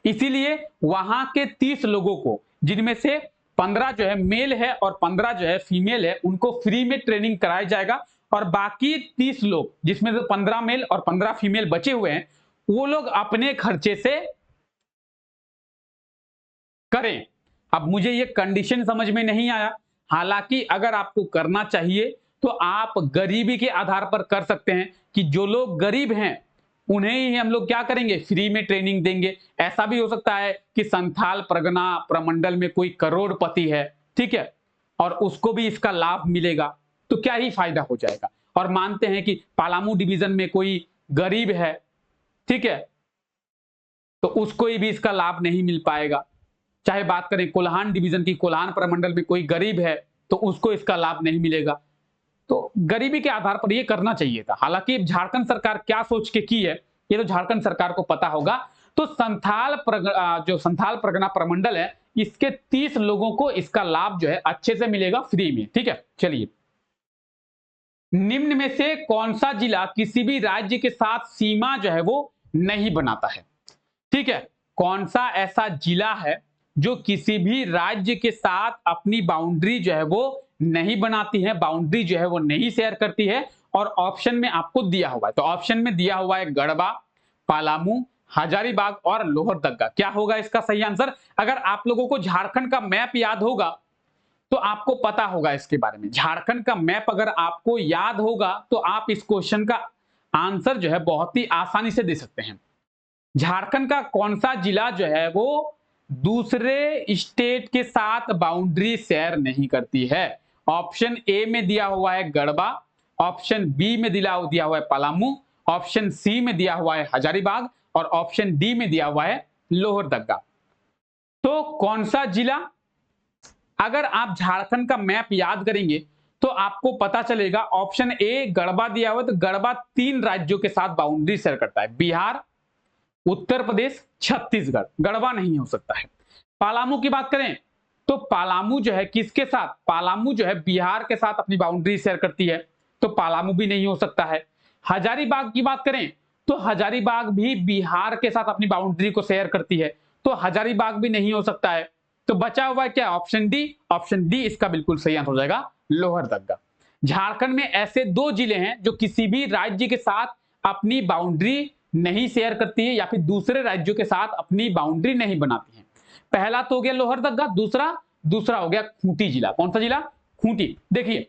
इसीलिए वहां के 30 लोगों को, जिनमें से 15 जो है मेल है और 15 जो है फीमेल है, उनको फ्री में ट्रेनिंग कराया जाएगा और बाकी 30 लोग, जिसमें से 15 मेल और 15 फीमेल बचे हुए हैं, वो लोग अपने खर्चे से करें। अब मुझे ये कंडीशन समझ में नहीं आया, हालांकि अगर आपको करना चाहिए तो आप गरीबी के आधार पर कर सकते हैं कि जो लोग गरीब हैं उन्हें ही हम लोग क्या करेंगे, फ्री में ट्रेनिंग देंगे। ऐसा भी हो सकता है कि संथाल परगना प्रमंडल में कोई करोड़पति है, ठीक है, और उसको भी इसका लाभ मिलेगा, तो क्या ही फायदा हो जाएगा। और मानते हैं कि पलामू डिवीजन में कोई गरीब है, ठीक है, तो उसको भी इसका लाभ नहीं मिल पाएगा। चाहे बात करें कोल्हान डिवीजन की, कोल्हान प्रमंडल में कोई गरीब है तो उसको इसका लाभ नहीं मिलेगा। तो गरीबी के आधार पर ये करना चाहिए था। हालांकि झारखंड सरकार क्या सोच के की है ये तो झारखंड सरकार को पता होगा। तो जो संथाल परगना प्रमंडल है इसके 30 लोगों को इसका लाभ जो है अच्छे से मिलेगा, फ्री में, ठीक है। चलिए, निम्न में से कौन सा जिला किसी भी राज्य के साथ सीमा जो है वो नहीं बनाता है, ठीक है। कौन सा ऐसा जिला है जो किसी भी राज्य के साथ अपनी बाउंड्री जो है वो नहीं बनाती है, बाउंड्री जो है वो नहीं शेयर करती है, और ऑप्शन में आपको दिया हुआ है। तो ऑप्शन में दिया हुआ है गढ़वा, पलामू, हजारीबाग और लोहरदगा। क्या होगा इसका सही आंसर? अगर आप लोगों को झारखंड का मैप याद होगा तो आपको पता होगा इसके बारे में। झारखंड का मैप अगर आपको याद होगा तो आप इस क्वेश्चन का आंसर जो है बहुत ही आसानी से दे सकते हैं। झारखंड का कौन सा जिला जो है वो दूसरे स्टेट के साथ बाउंड्री शेयर नहीं करती है? ऑप्शन ए में दिया हुआ है गढ़वा, ऑप्शन बी में दिया हुआ है पलामू, ऑप्शन सी में दिया हुआ है हजारीबाग और ऑप्शन डी में दिया हुआ है लोहरदगा। तो कौन सा जिला, अगर आप झारखंड का मैप याद करेंगे तो आपको पता चलेगा ऑप्शन ए गढ़वा दिया हुआ है। तो गढ़वा 3 राज्यों के साथ बाउंड्री शेयर करता है, बिहार, उत्तर प्रदेश, छत्तीसगढ़। गढ़वा नहीं हो सकता है। पलामू की बात करें तो पलामू जो है किसके साथ, पलामू जो है बिहार के साथ अपनी बाउंड्री शेयर करती है, तो पलामू भी नहीं हो सकता है। हजारीबाग की बात करें तो हजारीबाग भी बिहार के साथ अपनी बाउंड्री को शेयर करती है, तो हजारीबाग भी नहीं हो सकता है। तो बचा हुआ है क्या? Option D. ऑप्शन डी इसका बिल्कुल सही आंसर हो जाएगा, लोहरदगा। झारखंड में ऐसे 2 जिले हैं जो किसी भी राज्य के साथ अपनी बाउंड्री नहीं शेयर करती है या फिर दूसरे राज्यों के साथ अपनी बाउंड्री नहीं बनाती है। पहला तो हो गया लोहरदगा, दूसरा हो गया खूंटी जिला। कौन सा जिला? खूंटी। देखिए,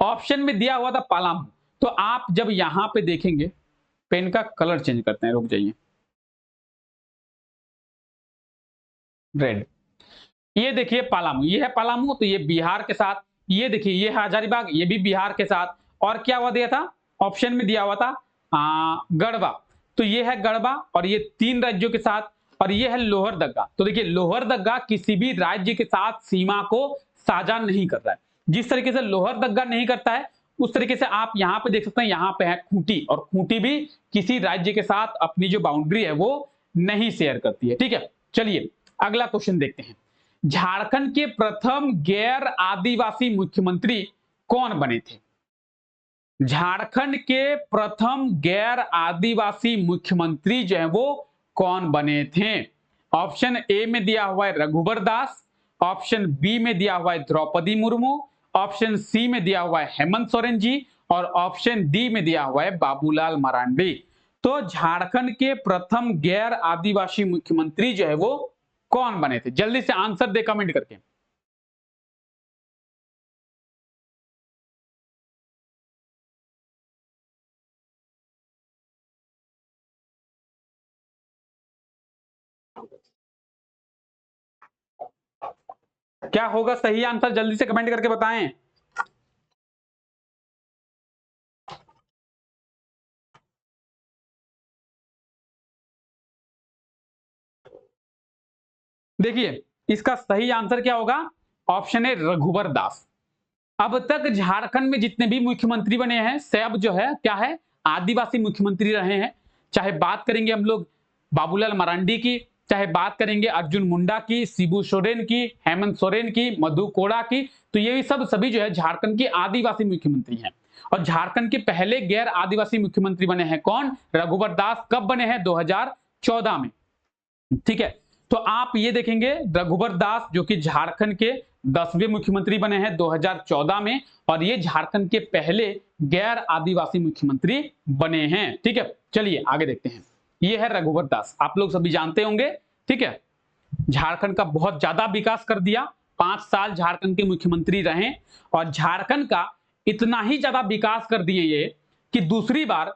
ऑप्शन में दिया हुआ था पलामू, तो आप जब यहां पे देखेंगे, पेन का कलर चेंज करते हैं, रुक जाइए, रेड। ये देखिए पलामू, ये है पलामू, तो ये बिहार के साथ, ये देखिए ये है हजारीबाग, ये भी बिहार के साथ। और क्या हुआ दिया था? ऑप्शन में दिया हुआ था गढ़वा, तो ये है गढ़वा और ये 3 राज्यों के साथ, और ये है लोहरदगा। तो देखिए लोहरदगा किसी भी राज्य के साथ सीमा को साझा नहीं कर रहा है। जिस तरीके से लोहरदगा नहीं करता है उस तरीके से आप यहां पे देख सकते हैं, यहां पे है खूंटी, और खूंटी भी किसी राज्य के साथ अपनी जो बाउंड्री है वो नहीं शेयर करती है, ठीक है। चलिए अगला क्वेश्चन देखते हैं। झारखंड के प्रथम गैर आदिवासी मुख्यमंत्री कौन बने थे? झारखंड के प्रथम गैर आदिवासी मुख्यमंत्री जो है वो कौन बने थे? ऑप्शन ए में दिया हुआ है रघुवर दास, ऑप्शन बी में दिया हुआ है द्रौपदी मुर्मू, ऑप्शन सी में दिया हुआ है हेमंत सोरेन जी, और ऑप्शन डी में दिया हुआ है बाबूलाल मरांडी। तो झारखंड के प्रथम गैर आदिवासी मुख्यमंत्री जो है वो कौन बने थे? जल्दी से आंसर दे कमेंट करके। क्या होगा सही आंसर? जल्दी से कमेंट करके बताएं। देखिए इसका सही आंसर क्या होगा? ऑप्शन है रघुवर दास। अब तक झारखंड में जितने भी मुख्यमंत्री बने हैं सब जो है क्या है, आदिवासी मुख्यमंत्री रहे हैं। चाहे बात करेंगे हम लोग बाबूलाल मरांडी की, चाहे बात करेंगे अर्जुन मुंडा की, शिबू सोरेन की, हेमंत सोरेन की, मधु कोड़ा की, तो ये सब सभी जो है झारखंड के आदिवासी मुख्यमंत्री हैं। और झारखंड के पहले गैर आदिवासी मुख्यमंत्री बने हैं कौन? रघुवर दास। कब बने हैं? 2014 में, ठीक है। तो आप ये देखेंगे रघुवर दास जो कि झारखंड के 10वें मुख्यमंत्री बने हैं 2014 में, और ये झारखंड के पहले गैर आदिवासी मुख्यमंत्री बने हैं, ठीक है। चलिए आगे देखते हैं। ये है रघुवर दास, आप लोग सभी जानते होंगे, ठीक है। झारखंड का बहुत ज्यादा विकास कर दिया, 5 साल झारखंड के मुख्यमंत्री रहे और झारखंड का इतना ही ज्यादा विकास कर दिए ये कि दूसरी बार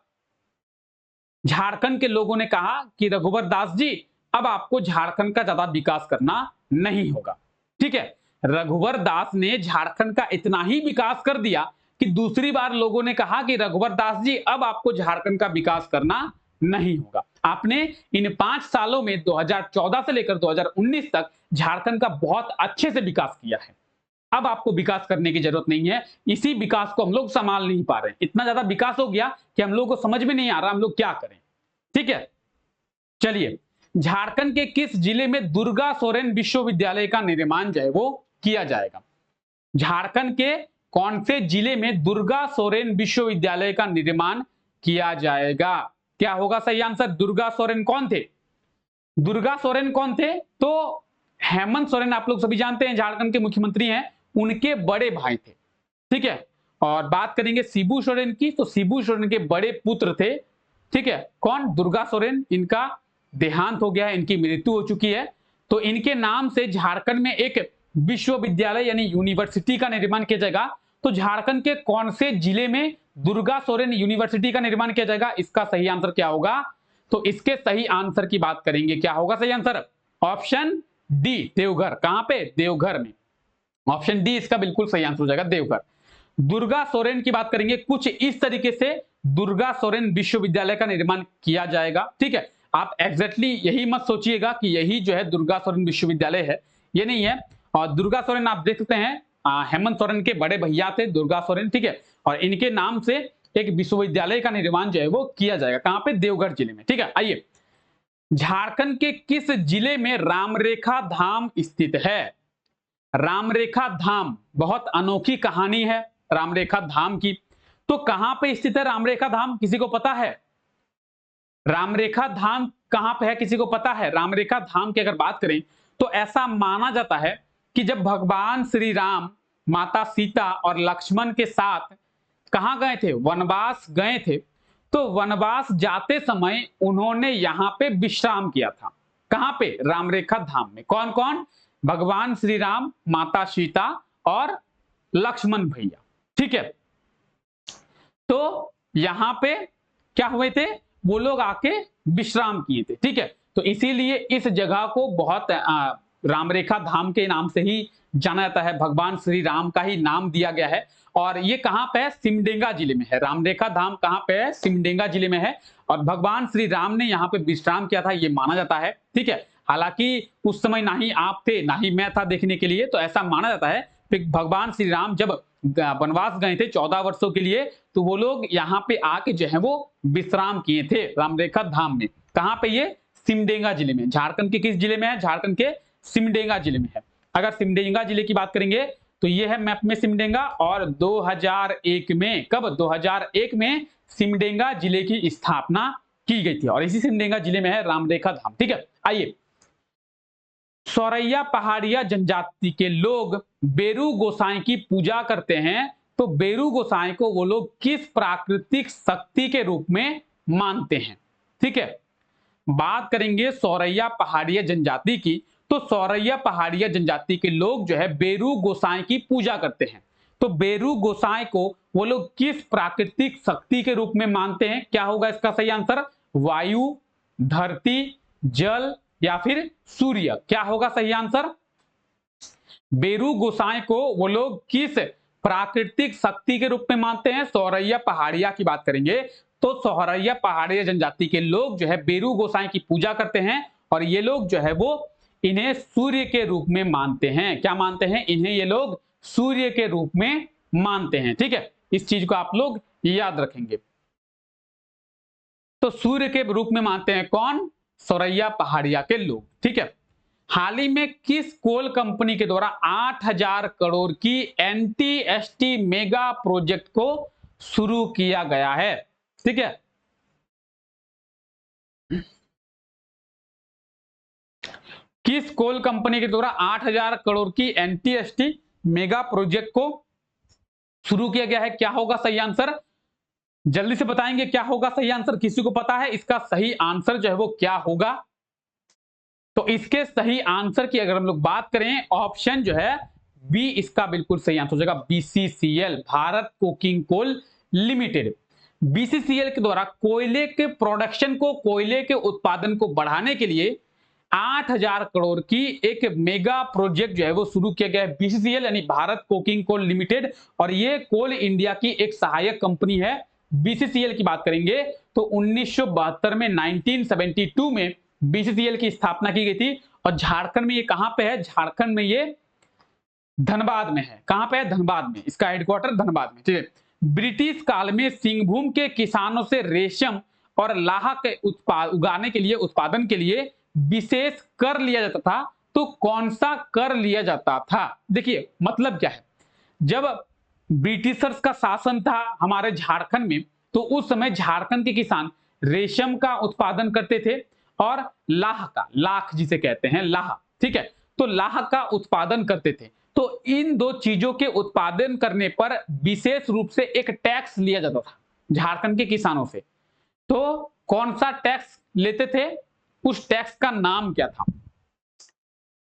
झारखंड के लोगों ने कहा कि रघुवर दास जी अब आपको झारखंड का ज्यादा विकास करना नहीं होगा। ठीक है, रघुवर दास ने झारखंड का इतना ही विकास कर दिया कि दूसरी बार लोगों ने कहा कि रघुवर दास जी अब आपको झारखंड का विकास करना नहीं होगा। आपने इन 5 सालों में 2014 से लेकर 2019 तक झारखंड का बहुत अच्छे से विकास किया है। अब आपको विकास करने की जरूरत नहीं है। इसी विकास को हम लोग संभाल नहीं पा रहे हैं। इतना ज्यादा विकास हो गया कि हम लोगों को समझ में नहीं आ रहा हम लोग क्या करें। ठीक है, चलिए, झारखंड के किस जिले में दुर्गा सोरेन विश्वविद्यालय का निर्माण जो है वो किया जाएगा? झारखंड के कौन से जिले में दुर्गा सोरेन विश्वविद्यालय का निर्माण किया जाएगा? क्या होगा सही आंसर? दुर्गा सोरेन कौन थे? दुर्गा सोरेन कौन थे? तो हेमंत सोरेन आप लोग सभी जानते हैं झारखंड के मुख्यमंत्री हैं, उनके बड़े भाई थे। ठीक है, और बात करेंगे शिबू सोरेन की, तो शिबू सोरेन के बड़े पुत्र थे। ठीक है, कौन? दुर्गा सोरेन। इनका देहांत हो गया है, इनकी मृत्यु हो चुकी है। तो इनके नाम से झारखंड में एक विश्वविद्यालय यानी यूनिवर्सिटी का निर्माण किया जाएगा। तो झारखंड के कौन से जिले में दुर्गा सोरेन यूनिवर्सिटी का निर्माण किया जाएगा? इसका सही आंसर क्या होगा? तो इसके सही आंसर की बात करेंगे, क्या होगा सही आंसर? Option D, Deoghar. कहां पे? देवघर में। ऑप्शन डी इसका बिल्कुल सही आंसर हो जाएगा, देवघर। दुर्गा सोरेन की बात करेंगे, कुछ इस तरीके से दुर्गा सोरेन विश्वविद्यालय का निर्माण किया जाएगा। ठीक है, आप एग्जैक्टली यही मत सोचिएगा कि यही जो है दुर्गा सोरेन विश्वविद्यालय है, ये नहीं है। और दुर्गा सोरेन आप देख सकते हैं हेमंत सोरेन के बड़े भैया थे दुर्गा सोरेन। ठीक है, और इनके नाम से एक विश्वविद्यालय का निर्माण जो है वो किया जाएगा। कहां पे? देवघर जिले में। ठीक है, आइए, झारखंड के किस जिले में रामरेखा धाम स्थित है? रामरेखा धाम, बहुत अनोखी कहानी है रामरेखा धाम की। तो कहां पे स्थित है रामरेखा धाम? किसी को पता है रामरेखा धाम कहां पे है? किसी को पता है? रामरेखा धाम की अगर बात करें तो ऐसा माना जाता है कि जब भगवान श्री राम माता सीता और लक्ष्मण के साथ कहां गए थे? वनवास गए थे। तो वनवास जाते समय उन्होंने यहां पे विश्राम किया था। कहां पे? रामरेखा धाम में। कौन कौन? भगवान श्री राम, माता सीता और लक्ष्मण भैया। ठीक है, तो यहां पे क्या हुए थे? वो लोग आके विश्राम किए थे। ठीक है, तो इसीलिए इस जगह को बहुत रामरेखा धाम के नाम से ही जाना जाता है। भगवान श्री राम का ही नाम दिया गया है। और ये कहां पे है? सिमडेगा जिले में है। रामरेखा धाम कहां पे है? सिमडेगा जिले में है। और भगवान श्री राम ने यहाँ पे विश्राम किया था, ये माना जाता है। ठीक है, हालांकि उस समय ना ही आप थे ना ही मैं था देखने के लिए, तो ऐसा माना जाता है कि भगवान श्री राम जब वनवास गए थे 14 वर्षों के लिए, तो वो लोग यहाँ पे आके जो है वो विश्राम किए थे रामरेखा धाम में। कहां पे? ये सिमडेगा जिले में। झारखंड के किस जिले में है? झारखंड के सिमडेगा जिले में है। अगर सिमडेगा जिले की बात करेंगे तो ये है मैप में सिमडेगा। और 2001 में, कब? 2001 में सिमडेगा जिले की स्थापना की गई थी और इसी सिमडेगा जिले में है रामरेखा धाम। ठीक है, आइए, सौरैया पहाड़िया जनजाति के लोग बेरू गोसाई की पूजा करते हैं। तो बेरू गोसाई को वो लोग किस प्राकृतिक शक्ति के रूप में मानते हैं? ठीक है, बात करेंगे सौरैया पहाड़िया जनजाति की, तो सौरैया पहाड़िया जनजाति के लोग जो है बेरू गोसाई की पूजा करते हैं। तो बेरू गोसाई को वो लोग किस प्राकृतिक शक्ति के रूप में मानते हैं? क्या होगा इसका सही आंसर? वायु, धरती, जल या फिर सूर्य? क्या होगा सही आंसर? बेरू गोसाई को वो लोग किस प्राकृतिक शक्ति के रूप में मानते हैं? सौरैया पहाड़िया की बात करेंगे तो सौरैया पहाड़िया जनजाति के लोग जो है बेरू गोसाई की पूजा करते हैं और ये लोग जो है वो इन्हें सूर्य के रूप में मानते हैं। क्या मानते हैं? इन्हें ये लोग सूर्य के रूप में मानते हैं। ठीक है, इस चीज को आप लोग याद रखेंगे। तो सूर्य के रूप में मानते हैं कौन? सौरैया पहाड़िया के लोग। ठीक है, हाल ही में किस कोल कंपनी के द्वारा 8000 करोड़ की NTST मेगा प्रोजेक्ट को शुरू किया गया है? ठीक है, किस कोल कंपनी के द्वारा 8000 करोड़ की NTST मेगा प्रोजेक्ट को शुरू किया गया है? क्या होगा सही आंसर? जल्दी से बताएंगे क्या होगा सही आंसर? किसी को पता है इसका सही आंसर जो है वो क्या होगा? तो इसके सही आंसर की अगर हम लोग बात करें, ऑप्शन जो है बी इसका बिल्कुल सही आंसर हो जाएगा, BCCL, Bharat coking coal limited. BCCL के द्वारा कोयले के प्रोडक्शन को, कोयले के उत्पादन को बढ़ाने के लिए 8,000 करोड़ की एक मेगा प्रोजेक्ट जो है वो शुरू किया गया है। बीसीसीएल यानी भारत कोकिंग कोल लिमिटेड, और ये कोल इंडिया की एक सहायक कंपनी है। बीसीसीएल की बात करेंगे तो 1972 में 1972 में बीसीसीएल की स्थापना की गई थी। और झारखंड में ये कहां पे है? झारखंड में ये धनबाद में है। कहां पे है? धनबाद में। इसका हेडक्वार्टर धनबाद में। ठीक है। ब्रिटिश काल में सिंहभूम के किसानों से रेशम और लाह के उगाने के लिए, उत्पादन के लिए विशेष कर लिया जाता था। तो कौन सा कर लिया जाता था? देखिए मतलब क्या है, जब ब्रिटिशर्स का शासन था हमारे झारखंड में, तो उस समय झारखंड के किसान रेशम का उत्पादन करते थे और लाह का, लाख जिसे कहते हैं लाह, ठीक है, तो लाह का उत्पादन करते थे। तो इन दो चीजों के उत्पादन करने पर विशेष रूप से एक टैक्स लिया जाता था झारखंड के किसानों से। तो कौन सा टैक्स लेते थे? उस टैक्स का नाम क्या था?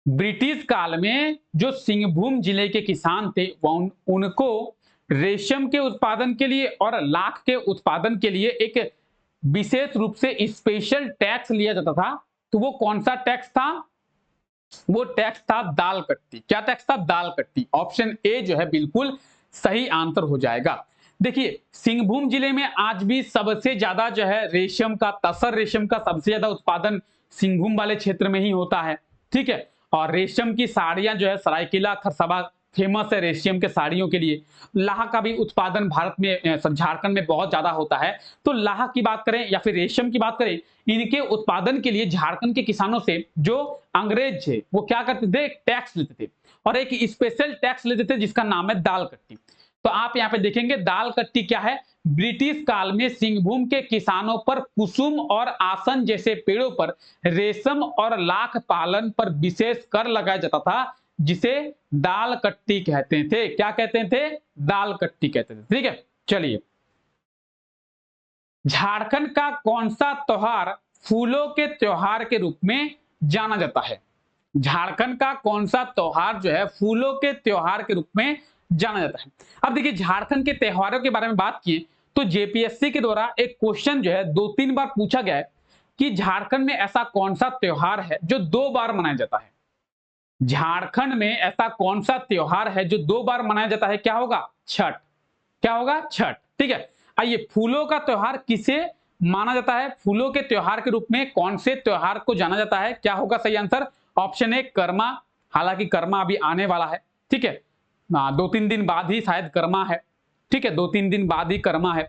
ब्रिटिश काल में जो सिंहभूम जिले के किसान थे उनको रेशम के उत्पादन के लिए और लाख के उत्पादन के लिए एक विशेष रूप से स्पेशल टैक्स लिया जाता था। तो वो कौन सा टैक्स था? वो टैक्स था दाल कट्टी। क्या टैक्स था? दाल कट्टी। ऑप्शन ए जो है बिल्कुल सही आंसर हो जाएगा। देखिए सिंहभूम जिले में आज भी सबसे ज्यादा जो है रेशम का, तसर रेशम का सबसे ज्यादा उत्पादन सिंहभूम वाले क्षेत्र में ही होता है। ठीक है। और रेशम की साड़ियां जो है सरायकेला खरसावां फेमस है रेशम के साड़ियों के लिए। लाह का भी उत्पादन भारत में, झारखंड में बहुत ज्यादा होता है। तो लाह की बात करें या फिर रेशम की बात करें, इनके उत्पादन के लिए झारखंड के किसानों से जो अंग्रेज थे वो क्या करते थे? टैक्स लेते थे, और एक स्पेशल टैक्स लेते थे जिसका नाम है दाल कट्टी। तो आप यहाँ पे देखेंगे दाल कट्टी क्या है? ब्रिटिश काल में सिंहभूम के किसानों पर कुसुम और आसन जैसे पेड़ों पर रेशम और लाख पालन पर विशेष कर लगाया जाता था, जिसे दाल कट्टी कहते थे। क्या कहते थे? दाल कट्टी कहते थे। ठीक है। चलिए, झारखंड का कौन सा त्योहार फूलों के त्योहार के रूप में जाना जाता है? झारखंड का कौन सा त्योहार जो है फूलों के त्योहार के रूप में जाना जाता है? अब देखिए झारखंड के त्योहारों के बारे में बात किए तो जेपीएससी के द्वारा एक क्वेश्चन जो है 2-3 बार पूछा गया है कि झारखंड में ऐसा कौन सा त्योहार है जो 2 बार मनाया जाता है? झारखंड में ऐसा कौन सा त्योहार है जो 2 बार मनाया जाता है? क्या होगा? छठ। क्या होगा? छठ। ठीक है। आइए, फूलों का त्योहार किसे माना जाता है? फूलों के त्योहार के रूप में कौन से त्योहार को जाना जाता है? क्या होगा सही आंसर? ऑप्शन ए कर्मा। हालांकि कर्मा अभी आने वाला है। ठीक है। 2-3 दिन बाद ही शायद कर्मा है। ठीक है, 2-3 दिन बाद ही कर्मा है।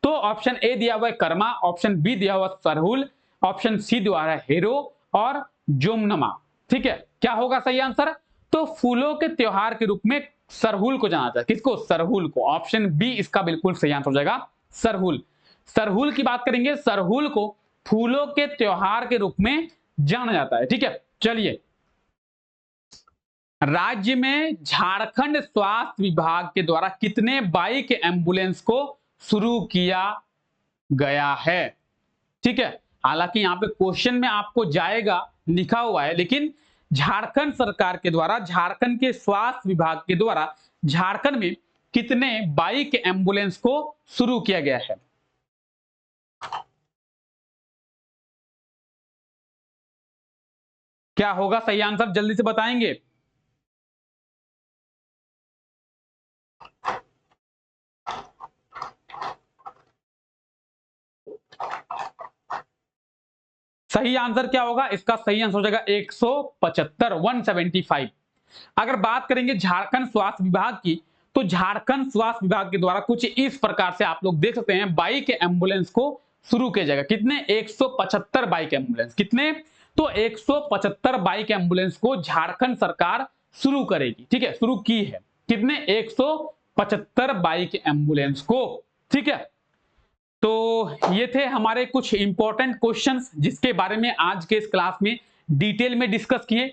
तो ऑप्शन ए दिया हुआ है कर्मा, ऑप्शन बी दिया हुआ सरहुल, ऑप्शन सी दिया हुआ है हेरो और जोमनमा। ठीक है। क्या होगा सही आंसर? तो फूलों के त्योहार के रूप में सरहुल को जाना जाता है। किसको? सरहुल को। ऑप्शन बी इसका बिल्कुल सही आंसर हो जाएगा, सरहुल। सरहुल की बात करेंगे, सरहुल को फूलों के त्योहार के रूप में जाना जाता है। ठीक है। चलिए, राज्य में झारखंड स्वास्थ्य विभाग के द्वारा कितने बाइक एम्बुलेंस को शुरू किया गया है? ठीक है। हालांकि यहां पे क्वेश्चन में आपको जाएगा लिखा हुआ है, लेकिन झारखंड सरकार के द्वारा, झारखंड के स्वास्थ्य विभाग के द्वारा झारखंड में कितने बाइक एम्बुलेंस को शुरू किया गया है? क्या होगा सही आंसर? जल्दी से बताएंगे। सही आंसर क्या होगा? इसका सही आंसर हो जाएगा 175, 175। अगर बात करेंगे झारखंड स्वास्थ्य विभाग की, तो झारखंड स्वास्थ्य विभाग के द्वारा कुछ इस प्रकार से आप लोग देख सकते हैं बाइक एम्बुलेंस को शुरू किया जाएगा। कितने? 175 बाइक एम्बुलेंस। कितने? तो 175 बाइक एम्बुलेंस को झारखंड सरकार शुरू करेगी। ठीक है, शुरू की है। कितने? 175 बाइक एम्बुलेंस को। ठीक है। तो ये थे हमारे कुछ इंपॉर्टेंट क्वेश्चंस जिसके बारे में आज के इस क्लास में डिटेल में डिस्कस किए।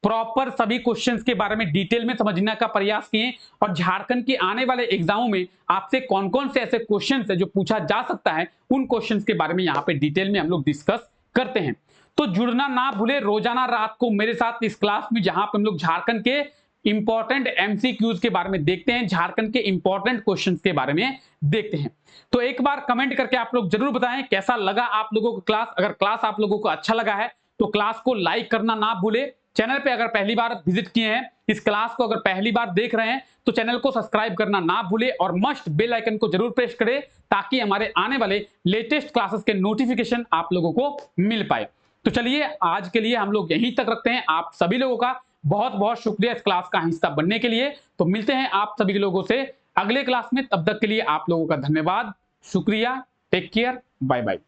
प्रॉपर सभी क्वेश्चंस के बारे में डिटेल में समझने का प्रयास किए, और झारखंड के आने वाले एग्जामों में आपसे कौन कौन से ऐसे क्वेश्चंस है जो पूछा जा सकता है, उन क्वेश्चंस के बारे में यहाँ पे डिटेल में हम लोग डिस्कस करते हैं। तो जुड़ना ना भूले रोजाना रात को मेरे साथ इस क्लास में, जहां पर हम लोग झारखंड के इंपॉर्टेंट एमसीक्यूज के बारे में देखते हैं, झारखंड के इंपॉर्टेंट क्वेश्चंस के बारे में देखते हैं। तो एक बार कमेंट करके आप लोग जरूर बताएं कैसा लगा आप लोगों को क्लास। अगर क्लास आप लोगों को अच्छा लगा है तो क्लास को लाइक करना ना भूले। चैनल पे अगर पहली बार विजिट किए हैं, इस क्लास को अगर पहली बार देख रहे हैं तो चैनल को सब्सक्राइब करना ना भूले और मस्ट बेल आइकन को जरूर प्रेस करें ताकि हमारे आने वाले लेटेस्ट क्लासेस के नोटिफिकेशन आप लोगों को मिल पाए। तो चलिए आज के लिए हम लोग यहीं तक रखते हैं। आप सभी लोगों का बहुत बहुत शुक्रिया इस क्लास का हिस्सा बनने के लिए। तो मिलते हैं आप सभी लोगों से अगले क्लास में, तब तक के लिए आप लोगों का धन्यवाद, शुक्रिया, टेक केयर, बाय बाय।